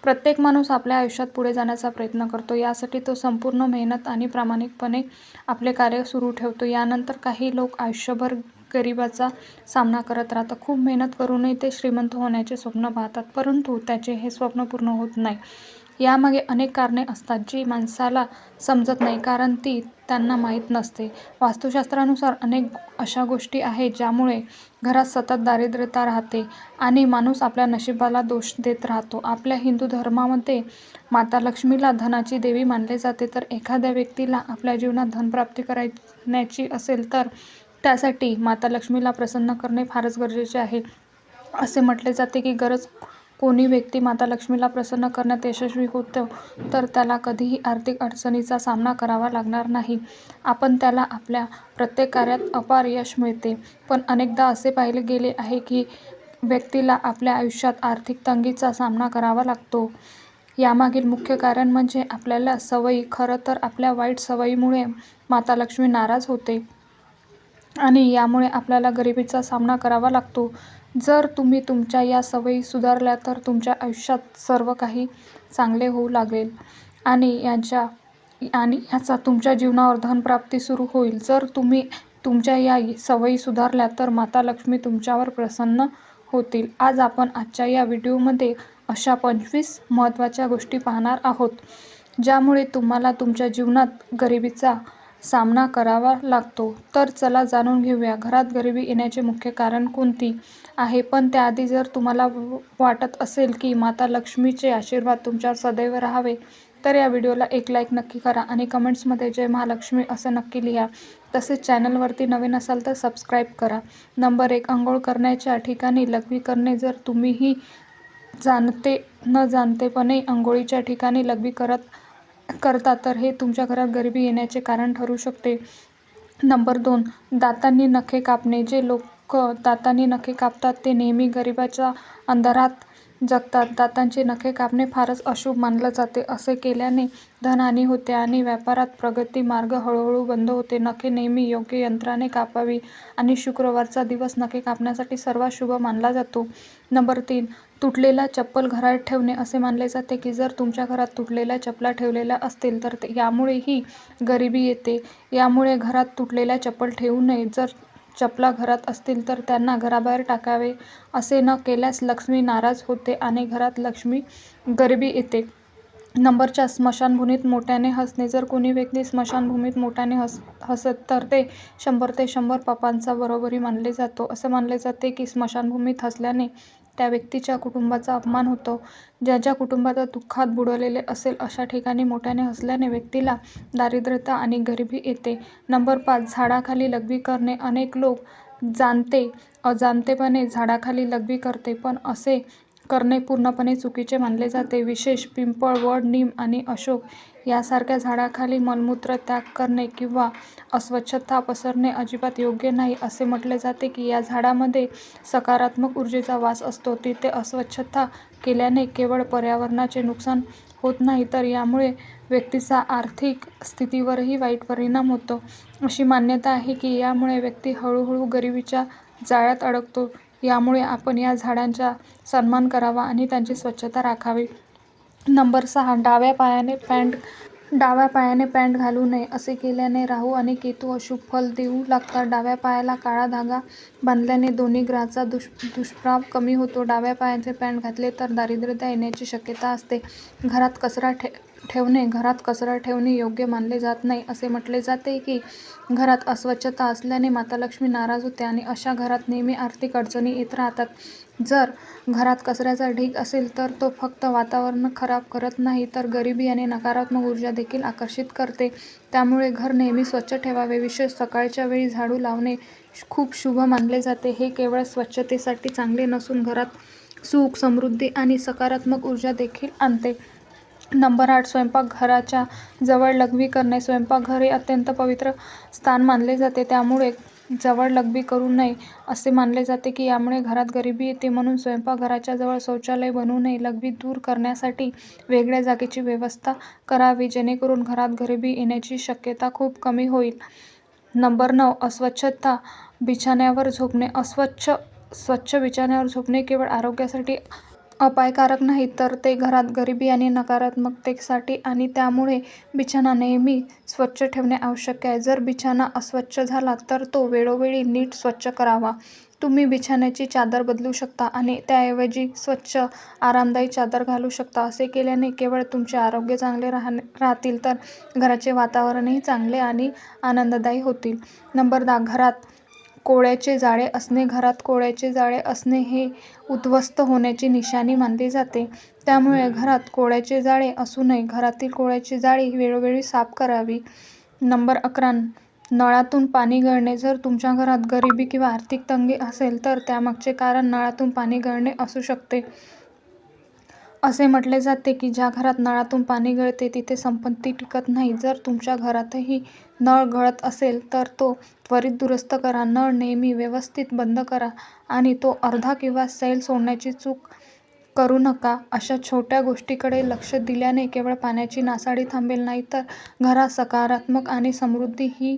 प्रत्येक माणूस आपल्या आयुष्यात पुढे जाण्याचा प्रयत्न करतो. यासाठी तो संपूर्ण मेहनत आणि प्रामाणिकपणे आपले कार्य सुरू ठेवतो. यानंतर काही लोक आयुष्यभर गरिबीचा सामना करत राहतात. खूप मेहनत करूनही ते श्रीमंत होण्याचे स्वप्न पाहतात, परंतु त्याचे हे स्वप्न पूर्ण होत नाही. यामागे अनेक कारणे असतात जी माणसाला समजत नाही, कारण ती त्यांना माहीत नसते. वास्तुशास्त्रानुसार अनेक अशा गोष्टी आहेत ज्यामुळे घरात सतत दारिद्र्यता राहते आणि माणूस आपल्या नशिबाला दोष देत राहतो. आपल्या हिंदू धर्मामध्ये माता लक्ष्मीला धनाची देवी मानले जाते. तर एखाद्या व्यक्तीला आपल्या जीवनात धनप्राप्ती करण्याची असेल तर त्यासाठी माता लक्ष्मीला प्रसन्न करणे फारच गरजेचे आहे. असे म्हटले जाते की कोणी व्यक्ती माता लक्ष्मीला प्रसन्न करण्यात यशस्वी होतो तर त्याला कधीही आर्थिक अडचणीचा सामना करावा लागणार नाही. आपण त्याला आपल्या प्रत्येक कार्यात अपार यश मिळते. पण अनेकदा असे पाहिले गेले आहे की व्यक्तीला आपल्या आयुष्यात आर्थिक तंगीचा सामना करावा लागतो. यामागील मुख्य कारण म्हणजे आपल्या सवयी. खरं तर आपल्या वाईट सवयीमुळे माता लक्ष्मी नाराज होते आणि यामुळे आपल्याला गरिबीचा सामना करावा लागतो. जर तुम्ही तुमच्या या सवयी सुधारल्या तर तुमच्या आयुष्यात सर्व काही चांगले होऊ लागेल आणि याचा तुमच्या जीवनावर धनप्राप्ती सुरू होईल. जर तुम्ही तुमच्या या सवयी सुधारल्या तर माता लक्ष्मी तुमच्यावर प्रसन्न होतील. आज आपण आजच्या या व्हिडिओमध्ये अशा 25 महत्त्वाच्या गोष्टी पाहणार आहोत ज्यामुळे तुम्हाला तुमच्या जीवनात गरिबीचा सामना करावा लागतो. तर चला जाणून घेऊया घरात गरिबी येण्याचे मुख्य कारण कोणती आहे. पण त्याआधी जर तुम्हाला वाटत असेल की माता लक्ष्मीचे आशीर्वाद तुमच्यावर सदैव राहावे तर या व्हिडिओला एक लाईक नक्की करा आणि कमेंट्समध्ये जय महालक्ष्मी असं नक्की लिहा. तसेच चॅनलवरती नवीन असाल तर सबस्क्राईब करा. नंबर 1, अंघोळ करण्याच्या ठिकाणी लघवी करणे. जर तुम्हीही जाणते न जाणतेपणे अंघोळीच्या ठिकाणी लघवी करता तर हे तुमच्या घरात गरिबी येण्याचे कारण ठरू शकते. नंबर 2, दातांनी नखे कापणे. जे लोक दातांनी नखे कापतात ते नेहमी गरिबीच्या अंधारात जगतात. दातांचे नखे कापणे फारच अशुभ मानलं जाते. असे केल्याने धनहानी होते आणि व्यापारात प्रगती मार्ग हळूहळू बंद होते. नखे नेहमी योग्य यंत्राने कापावी आणि शुक्रवारचा दिवस नखे कापण्यासाठी सर्वात शुभ मानला जातो. नंबर 3, तुटलेला चप्पल घरात ठेवणे. असे मानले जाते की जर तुमच्या घरात तुटलेल्या चपला ठेवलेल्या असतील तर यामुळेही गरिबी येते. यामुळे घरात तुटलेल्या चप्पल ठेवू नये. जर चपला घरात असतील तर त्यांना घराबाहेर टाकावे. असे न केल्यास लक्ष्मी नाराज होते आणि घरात गरिबी येते. नंबर 4, स्मशानभूमीत मोठ्याने हसणे. जर कोणी व्यक्ती स्मशानभूमीत मोठ्याने हसत तर ते 100 ते 100 पापांचा बरोबरी मानले जातो. असे मानले जाते की स्मशानभूमीत हसल्याने त्या व्यक्तीच्या कुटुंबाचा अपमान होतो. ज्याच्या कुटुंबात दुःखात बुडलेले असेल अशा ठिकाणी मोठ्याने हसल्याने व्यक्तीला दारिद्र्यता आणि गरिबी येते. नंबर 5, झाडाखाली लघवी करणे. अनेक लोक अजाणतेपणे झाडाखाली लघवी करते, पण असे करणे पूर्णपणे चुकीचे मानले जाते. विशेष पिंपळ, वड, नीम आणि अशोक यासारख्या झाडाखाली मलमूत्र त्याग करणे किंवा अस्वच्छता पसरणे अजिबात योग्य नाही. असे म्हटले जाते की या झाडांमध्ये सकारात्मक ऊर्जेचा वास असतो. तिथे अस्वच्छता केल्याने केवळ पर्यावरणाचे नुकसान होत नाही तर यामुळे व्यक्तीचा आर्थिक स्थितीवरही वाईट परिणाम होतो. अशी मान्यता आहे की यामुळे व्यक्ती हळूहळू गरिबीच्या जाळ्यात अडकतो. यामुळे आपण या झाडांचा सन्मान करावा आणि त्यांची स्वच्छता राखावी. नंबर 6, डाव्या पायाने पॅन्ट घालू नये. असे केल्याने राहू आणि केतू अशुभ फल देऊ लागतात. डाव्या पायाला काळा धागा बांधल्याने दोन्ही ग्रहांचा दुष्प्रभाव कमी होतो. डाव्या पायाने पॅन्ट घातले तर दारिद्र्यता येण्याची शक्यता असते. घरात कचरा ठेवणे योग्य मानले जात नाही. असे म्हटले जाते की घरात अस्वच्छता असल्याने माता लक्ष्मी नाराज होते आणि अशा घरात नेहमी आर्थिक अडचणी येत राहतात. जर घरात कचऱ्याचा ढीग असेल तर तो फक्त वातावरण खराब करत नाही तर गरिबी आणि नकारात्मक ऊर्जा देखील आकर्षित करते. त्यामुळे घर नेहमी स्वच्छ ठेवावे. विशेष सकाळच्या वेळी झाडू लावणे खूप शुभ मानले जाते. हे केवळ स्वच्छतेसाठी चांगले नसून घरात सुख, समृद्धी आणि सकारात्मक ऊर्जा देखील आणते. नंबर 8, स्वयंपाकघराच्या जवळ लघवी करणे. स्वयंपाकघर हे अत्यंत पवित्र स्थान मानले जाते, त्यामुळे जवळ लघवी करू नये. असे मानले जाते की यामुळे घरात गरिबी येते. म्हणून स्वयंपाकघराच्या जवळ शौचालय बनवू नये. लघवी दूर करण्यासाठी वेगळ्या जागेची व्यवस्था करावी जेणेकरून घरात गरिबी येण्याची शक्यता खूप कमी होईल. नंबर 9, अस्वच्छ बिछाण्यावर झोपणे. स्वच्छ बिछाण्यावर झोपणे केवळ आरोग्यासाठी अपायकारक नाही, तर ते घरात गरिबी आणि नकारात्मकतेसाठी आणि त्यामुळे बिछाना नेहमी स्वच्छ ठेवणे आवश्यक आहे. जर बिछाना अस्वच्छ झाला तर तो वेळोवेळी नीट स्वच्छ करावा. तुम्ही बिछान्याची चादर बदलू शकता आणि त्याऐवजी स्वच्छ, आरामदायी चादर घालू शकता. असे केल्याने केवळ तुमचे आरोग्य चांगले राहतील, तर घराचे वातावरणही चांगले आणि आनंददायी होतील. नंबर 10. घरात कोळ्याचे जाळे असणे. घरात कोळ्याचे जाळे असणे हे उद्ध्वस्त होण्याची निशाणी मानली जाते. त्यामुळे घरात कोळ्याचे जाळे असू नये. घरातील कोळ्याची जाळी वेळोवेळी साफ करावी. नंबर 11. नळातून पाणी गळणे. जर तुमच्या घरात गरिबी किंवा आर्थिक तंगी असेल तर त्यामागचे कारण नळातून पाणी गळणे असू शकते. असे म्हटले जाते की ज्या घरात नळातून पाणी गळते तिथे संपत्ती टिकत नाही. जर तुमच्या घरातही नळ गळत असेल तर तो त्वरित दुरुस्त करा. नळ नेहमी व्यवस्थित बंद करा आणि तो अर्धा किंवा सैल सोडण्याची चूक करू नका. अशा छोट्या गोष्टींकडे लक्ष दिल्याने केवळ पाण्याची नासाडी थांबेल, नाही तर घरात सकारात्मक आणि समृद्धीही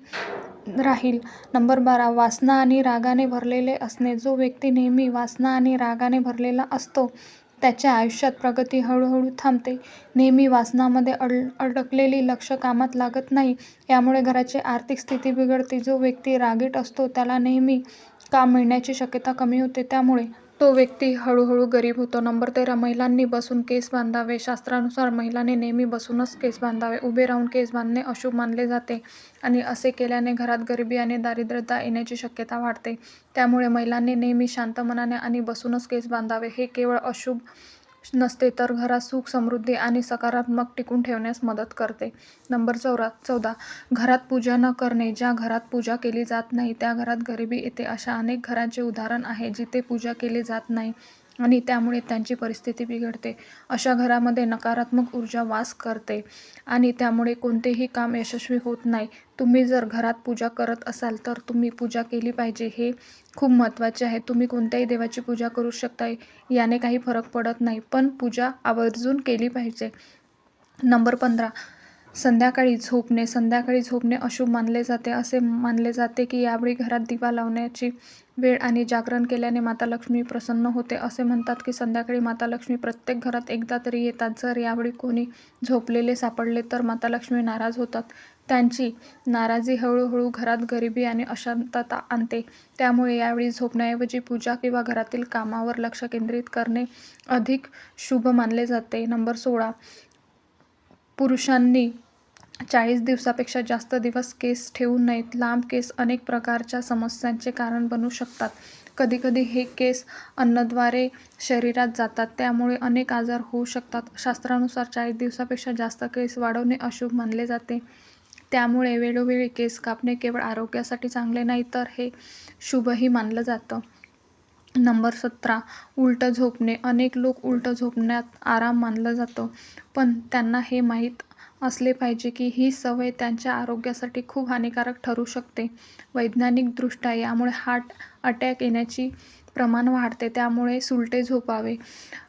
राहील. नंबर 12. वासना आणि रागाने भरलेले असणे. जो व्यक्ती नेहमी वासना आणि रागाने भरलेला असतो त्याच्या आयुष्यात प्रगती हळूहळू थांबते. नेहमी वासनामध्ये अडकलेली लक्ष कामात लागत नाही. यामुळे घराची आर्थिक स्थिती बिघडते. जो व्यक्ती रागीट असतो त्याला नेहमी काम मिळण्याची शक्यता कमी होते. त्यामुळे तो व्यक्ती हळूहळू गरीब होतो. नंबर 13. महिलांनी बसून केस बांधावे. शास्त्रानुसार महिलांनी नेहमी बसूनच केस बांधावे. उभे राहून केस बांधणे अशुभ मानले जाते आणि असे केल्याने घरात गरिबी आणि दारिद्र्यता येण्याची शक्यता वाढते. त्यामुळे महिलांनी नेहमी शांत मनाने आणि बसूनच केस बांधावे. हे केवळ अशुभ नसते, तर घरात सुख, समृद्धी आणि सकारात्मक टिकून ठेवण्यास मदत करते. नंबर 14. घरात पूजा न करणे. ज्या घरात पूजा केली जात नाही त्या घरात गरिबी येते. अशा अनेक घरांचे उदाहरण आहे जिथे पूजा केली जात नाही आणि त्यामुळे त्यांची परिस्थिती बिघडते. अशा घरामध्ये नकारात्मक ऊर्जा वास करते आणि त्यामुळे कोणतेही काम यशस्वी होत नाही. तुम्ही जर घरात पूजा करत असाल तर तुम्ही पूजा केली पाहिजे, हे खूप महत्त्वाचे आहे. तुम्ही कोणत्याही देवाची पूजा करू शकता, याने काही फरक पडत नाही, पण पूजा आवर्जून केली पाहिजे. नंबर 15. संध्याकाळी झोपणे. संध्याकाळी झोपणे अशुभ मानले जाते. असे मानले जाते की यावेळी घरात दिवा लावण्याची वेळ आणि जागरण केल्याने माता लक्ष्मी प्रसन्न होते. असे म्हणतात की संध्याकाळी माता लक्ष्मी प्रत्येक घरात एकदा तरी येतात. जर यावेळी कोणी झोपलेले सापडले तर माता लक्ष्मी नाराज होतात. त्यांची नाराजी हळूहळू घरात गरिबी आणि अशांतता आणते. त्यामुळे यावेळी झोपण्याऐवजी पूजा किंवा घरातील कामावर लक्ष केंद्रित करणे अधिक शुभ मानले जाते. नंबर 16. पुरुषांनी 40 दिवसापेक्षा जास्त दिवस केस ठेवू नयेत. लांब केस अनेक प्रकारच्या समस्यांचे कारण बनू शकतात. कधीकधी हे केस अन्नाद्वारे शरीरात जातात, त्यामुळे अनेक आजार होऊ शकतात. शास्त्रानुसार 40 दिवसापेक्षा जास्त केस वाढवणे अशुभ मानले जाते. त्यामुळे वेळोवेळी केस कापणे केवळ आरोग्यासाठी चांगले नाही, तर हे शुभही मानलं जातं. नंबर 17. उलटं झोपणे. अनेक लोक उलटं झोपण्यात आराम मानलं जातं, पण त्यांना हे माहीत असले पाहिजे की ही सवय त्यांच्या आरोग्यासाठी खूप हानिकारक ठरू शकते. वैज्ञानिकदृष्ट्या यामुळे हार्ट अटॅक येण्याची प्रमाण वाढते. त्यामुळे सुलटे झोपावे.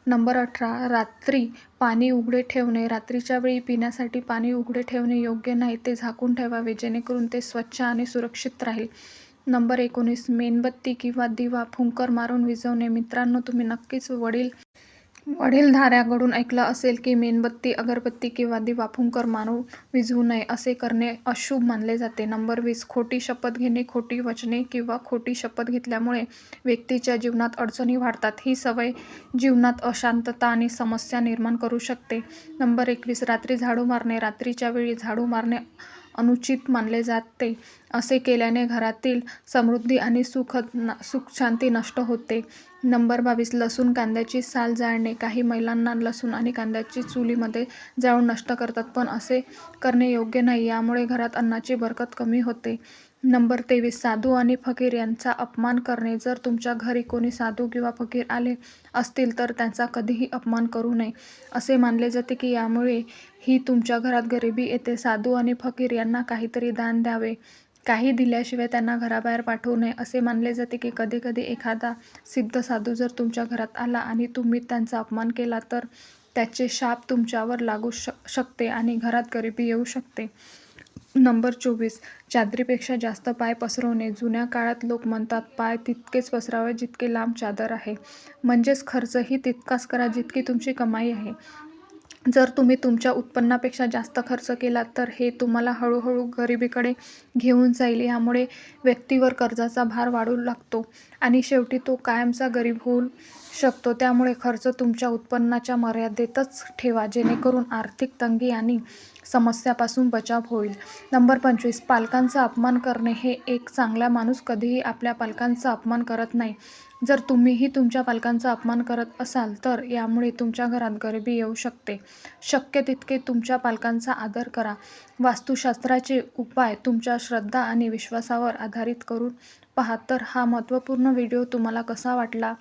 नंबर 18. रात्री पाणी उघडे ठेवणे. रात्रीच्या वेळी पिण्यासाठी पाणी उघडे ठेवणे योग्य नाही. ते झाकून ठेवावे जेणेकरून ते स्वच्छ आणि सुरक्षित राहील. नंबर 19. मेणबत्ती किंवा दिवा फुंकर मारून विझवणे. मित्रांनो, तुम्ही नक्कीच वडीलधाऱ्यांकडून ऐकलं असेल की मेणबत्ती, अगरबत्ती किंवा दिवा फुंकर मारून विझवू नये. असे करणे अशुभ मानले जाते. नंबर 20. खोटी शपथ घेणे. खोटी वचने किंवा खोटी शपथ घेतल्यामुळे व्यक्तीच्या जीवनात अडचणी वाढतात. ही सवय जीवनात अशांतता आणि समस्या निर्माण करू शकते. नंबर 21. रात्री झाडू मारणे. रात्रीच्या वेळी झाडू मारणे अनुचित मानले जाते. असे केल्याने घरातील समृद्धी आणि सुखशांती नष्ट होते. नंबर 22. लसूण कांद्याची साल जाळणे. काही महिलांना लसूण आणि कांद्याची चुलीमध्ये जाळून नष्ट करतात, पण असे करणे योग्य नाही. यामुळे घरात अन्नाची बरकत कमी होते. नंबर 23. साधू आणि फकीर यांचा अपमान करणे. जर तुमच्या घरी कोणी साधू किंवा फकीर आले असतील तर त्यांचा कधीही अपमान करू नये. असे मानले जाते की यामुळे ही तुमच्या घरात गरिबी येते. साधू आणि फकीर यांना काहीतरी दान द्यावे. काही दिल्याशिवाय त्यांना घराबाहेर पाठवू नये. असे मानले जाते की कधीकधी एखादा सिद्ध साधू जर तुमच्या घरात आला आणि तुम्ही त्यांचा अपमान केला तर त्याचे शाप तुमच्यावर लागू शकते आणि घरात गरिबी येऊ शकते. नंबर 24, चादरीपेक्षा जास्त पाय पसरवणे. जुन्या काळात लोक म्हणतात, पाय तितकेच पसरावे जितके लांब चादर आहे. म्हणजेच खर्चही तितकाच करा जितकी तुमची कमाई आहे. जर तुम्ही तुमच्या उत्पन्नापेक्षा जास्त खर्च केला तर हे तुम्हाला हळूहळू गरिबीकडे घेऊन जाईल. यामुळे व्यक्तीवर कर्जाचा भार वाढू लागतो आणि शेवटी तो कायमचा गरीब होऊ शकतो. त्यामुळे खर्च तुमच्या उत्पन्नाच्या मर्यादेतच ठेवा, जेणेकरून आर्थिक तंगी आणि समस्यापासून बचाव होईल. नंबर 25, पालकांचा अपमान करणे. एक चांगला माणूस कधीही आपल्या पालकांचा अपमान करत नाही. जर तुम्हीही तुमच्या पालकांचा अपमान करत असाल तर यामुळे तुमच्या घरात गरिबी येऊ शकते. शक्य तितके तुमच्या पालकांचा आदर करा. वास्तुशास्त्राचे उपाय तुमच्या श्रद्धा आणि विश्वासावर आधारित करून पहा. तर हा महत्त्वपूर्ण व्हिडिओ तुम्हाला कसा वाटला?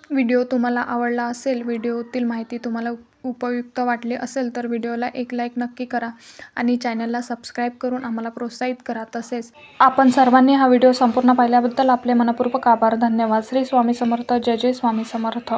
व्हिडिओ तुम्हाला आवडला असेल, व्हिडिओतील माहिती तुम्हाला उपयुक्त वाटली असेल तर व्हिडिओला एक लाईक नक्की करा आणि चॅनलला सबस्क्राईब करून आम्हाला प्रोत्साहित करा. तसेच आपण सर्वांनी हा व्हिडिओ संपूर्ण पाहिल्याबद्दल आपले मनःपूर्वक आभार. धन्यवाद. श्री स्वामी समर्थ. जय जय स्वामी समर्थ.